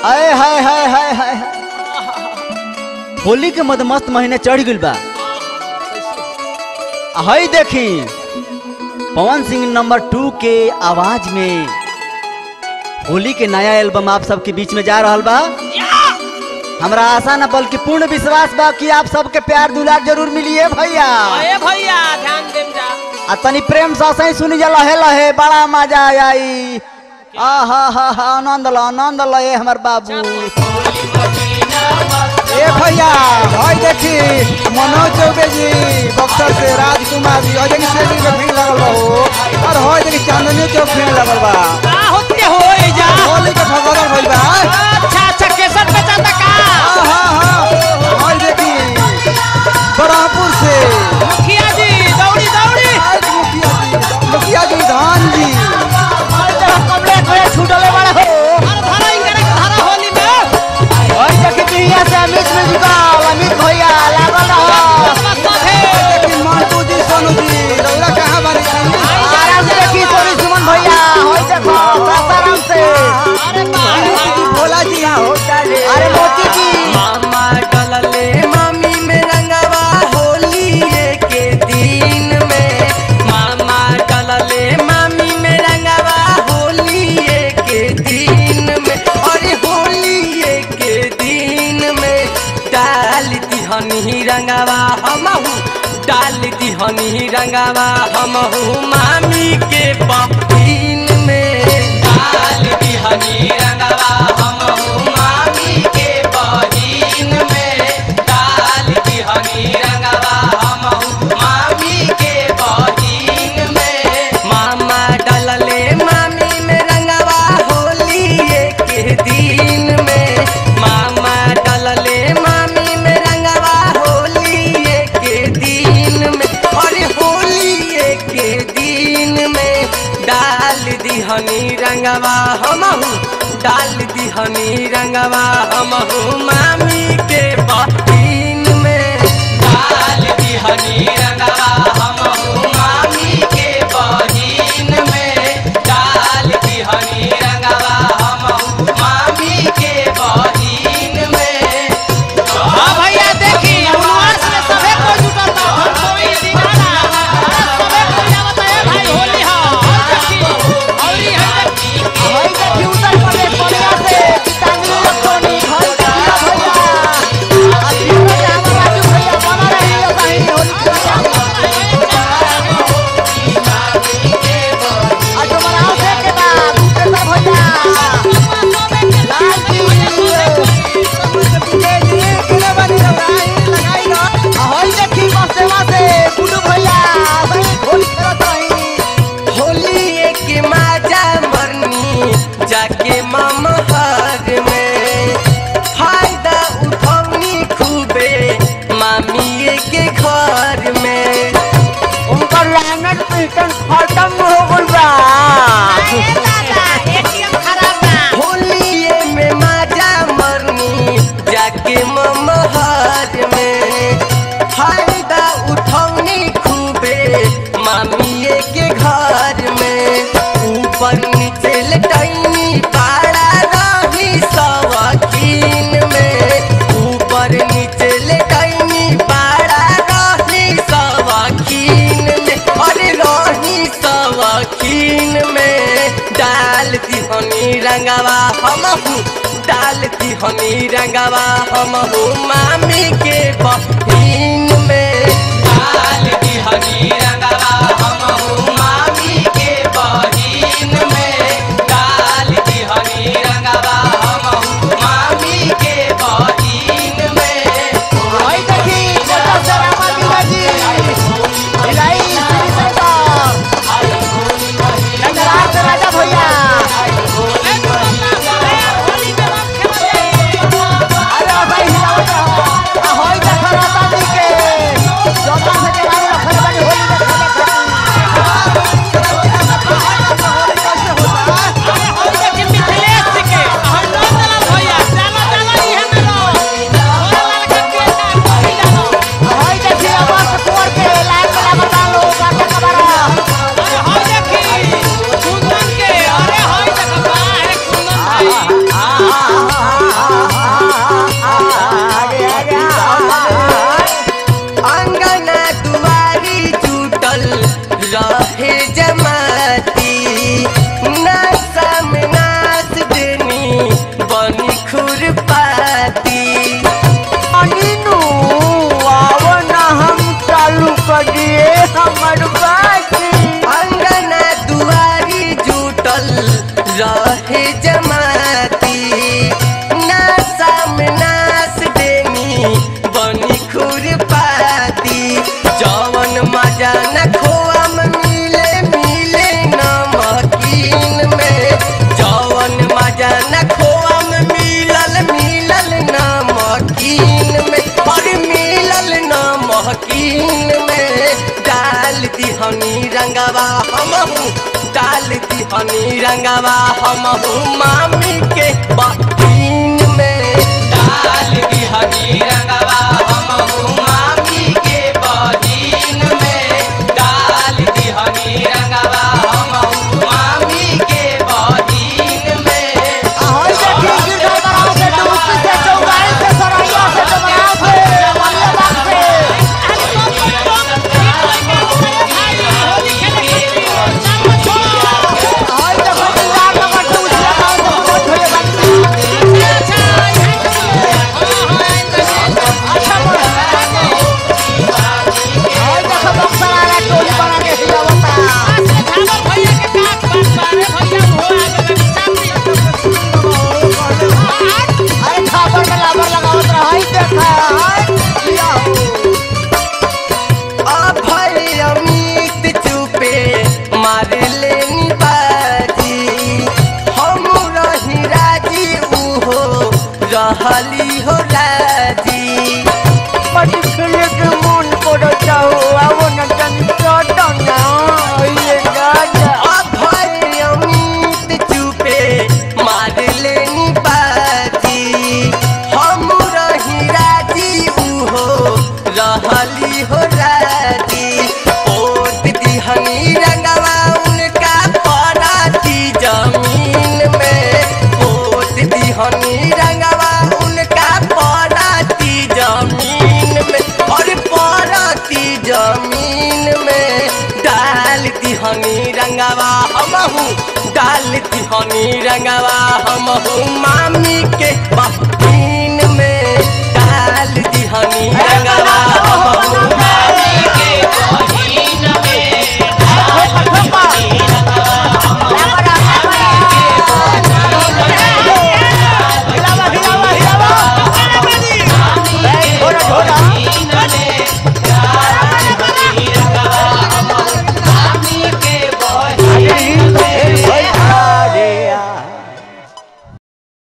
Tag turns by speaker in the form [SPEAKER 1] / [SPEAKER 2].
[SPEAKER 1] आए हाय हाय हाय हाय। होली के मदमस्त महीने चढ़ गइल बा। हई देखी पवन सिंह नंबर 2 के आवाज में होली के नया एल्बम आप सबके बीच में जा रहा बा। हमरा आशा न बल्कि पूर्ण विश्वास बा कि आप सबके प्यार दुलार जरूर मिलिए भैया।
[SPEAKER 2] भैया ध्यान देम जा।
[SPEAKER 1] आ तनी प्रेम से सही सुनी जा लहे लहे बड़ा मजा आई। आहा हा हा आनंद ल हमर बाबू।
[SPEAKER 3] ए भैया भाई देखी मनोज चौबे जी बक्सर से राजकुमार जी और देखी सेटिंग में भीड़ लगल बा हो और हो देखी चांदनी चौक भीड़ लगल बा।
[SPEAKER 2] का होते होई जा
[SPEAKER 3] होली के भगवान भइल बा।
[SPEAKER 2] अच्छा अच्छा केसर बेचाता का।
[SPEAKER 3] हां हां भाई देखी बरापुर से
[SPEAKER 2] मुखिया जी दौड़ी दौड़ी
[SPEAKER 3] मुखिया जी धान जी
[SPEAKER 1] कमरे कोई छूटले बड़ा हो।
[SPEAKER 2] अरे धारा इंगरे धारा होली में
[SPEAKER 1] ओए देखी दुनिया से अमित म्यूजिकल अमित भैया लागल रहो।
[SPEAKER 3] देखी मंटू जी सोनू जी रौला कहां बानी
[SPEAKER 1] आराम से देखी सोनी सुमन भैया होई देखो सासाराम से।
[SPEAKER 2] अरे बाप
[SPEAKER 3] भोला जी
[SPEAKER 1] अरे मोती जी
[SPEAKER 4] मामा डलले मामी में रंगवा होली के दिन में। मामा डलले मामी में रंगवा होली के दिन में। और होली के दिन में डाल दिहनी रंगवा हमहू डाल दिहनी रंगवा हमहू मामी के बहिन में। डाल दिहनी रंगवा हमहू मामी के बहिन में। डाल दिहनी रंगवा हमहू मामी के बहिन में। मामा डलले मामी में रंगवा होली के दिन में। मामा डलले मामी में रंगवा होली के दिन में। और होली के दिन में डाल दिहनी रंगवा हमहू डाल दिहनी रंगवा हमहू मामी के बहिन में। डाल दिहनी रंगवा हमहू मामी के बहिन में। डाल दिहनी रंगवा हमहू मामी के बहिन में।
[SPEAKER 2] हां भैया देखी उनवास में सभे कोई जुटल बा। हर कोई दीवाना सभे कोई आवत है भाई होली हां देखी औरी है
[SPEAKER 1] होई देखी उत्तर प्रदेश बलिया से कितानी इलेक्ट्रॉनिक होई देखी भैया। अभी में हमारा राजू भैया बना रही है सही होली आज बनाओ से के बाद दूसरे सब भैया लाल जी होई देखी बसेवा से गुडू भैया सही होली खेलत रही।
[SPEAKER 4] होली के माजा मरनी जाके ममहर में। फायदा उठौनी खूबे मामी के घर में।
[SPEAKER 1] उनका लाइनेट पिस्टन खत्म हो गइल बा।
[SPEAKER 2] एटीएम खराब ना।
[SPEAKER 4] होली में माजा मरनी जाके ममहर में। फायदा उठौनी खूबे मामी के घर में। ऊपर नीचे लटैनी पाड़ा रही सवकीन में। ऊपर नीचे लटैनी पाड़ा रही सवकीन में। अरे रही सवकीन में डाल दिहनी रंगवा हमहू डाल दिहनी रंगवा हमहू मामी के बहिन में। डाल दिहनी रंगवा हमहू मामी के बहिन में। डाल दिहनी रंगवा हमहू मामी के बहिन में।
[SPEAKER 1] होई देखी कोटा से रामा जी भिलाई श्री संतर गंगराज से राजा भैया।
[SPEAKER 2] होली में रंग खेल
[SPEAKER 1] अरे भाई होई देखो राता जी के जोता से जवान रखल बानी होली में खेले खातिर।
[SPEAKER 4] रहे जमाती नासा में नास देनी बनी खुरपाती जवन मजा न खोआ में मिले मिले नमकीन में जवन मजा न खोआ में मिलल मिलल नमकीन में और मिलल नमकीन में डाल दिहनी रंगवा हमहू डाल दिहनी रंगवा हमहू मामी के बहिन में डाल दिहनी रंगवा हमहू मामी के बहिन में डाल दिहनी रंगवा हमहू मामी के बहिन में
[SPEAKER 2] होई देखी गिरधर बराव से डूबती से चौगाई से सरैया से डबराव से मलिया बाग से होई देखो दीवार नंबर 2 से गांव से बहुत होले बानी अच्छा होई देखो बक्सर वाला टोली बना के हिलावता झामर भैया के काट बात बारे भैया हो आगे अरे खाबर में लाबर लगावत रही देखा लिया
[SPEAKER 4] अभय अमित चुपे मार लेनी बाजी हम रही राजी उहो रहली हो राजी
[SPEAKER 2] पटी खेले के मन करता हो आवो न तन चटना ये गाजा
[SPEAKER 4] अभय अमित चुपे मार लेनी बाजी हम रही राजी उहो रहली हो राजी ओट दिहनी रंगवा उनका पराती जमीन में ओट दिहनी रंगवा उनका पराती जमीन में और पराती जमीन में डाल दिहनी रंगवा हमहू डाल दिहनी रंगवा हमहू मामी के बहिन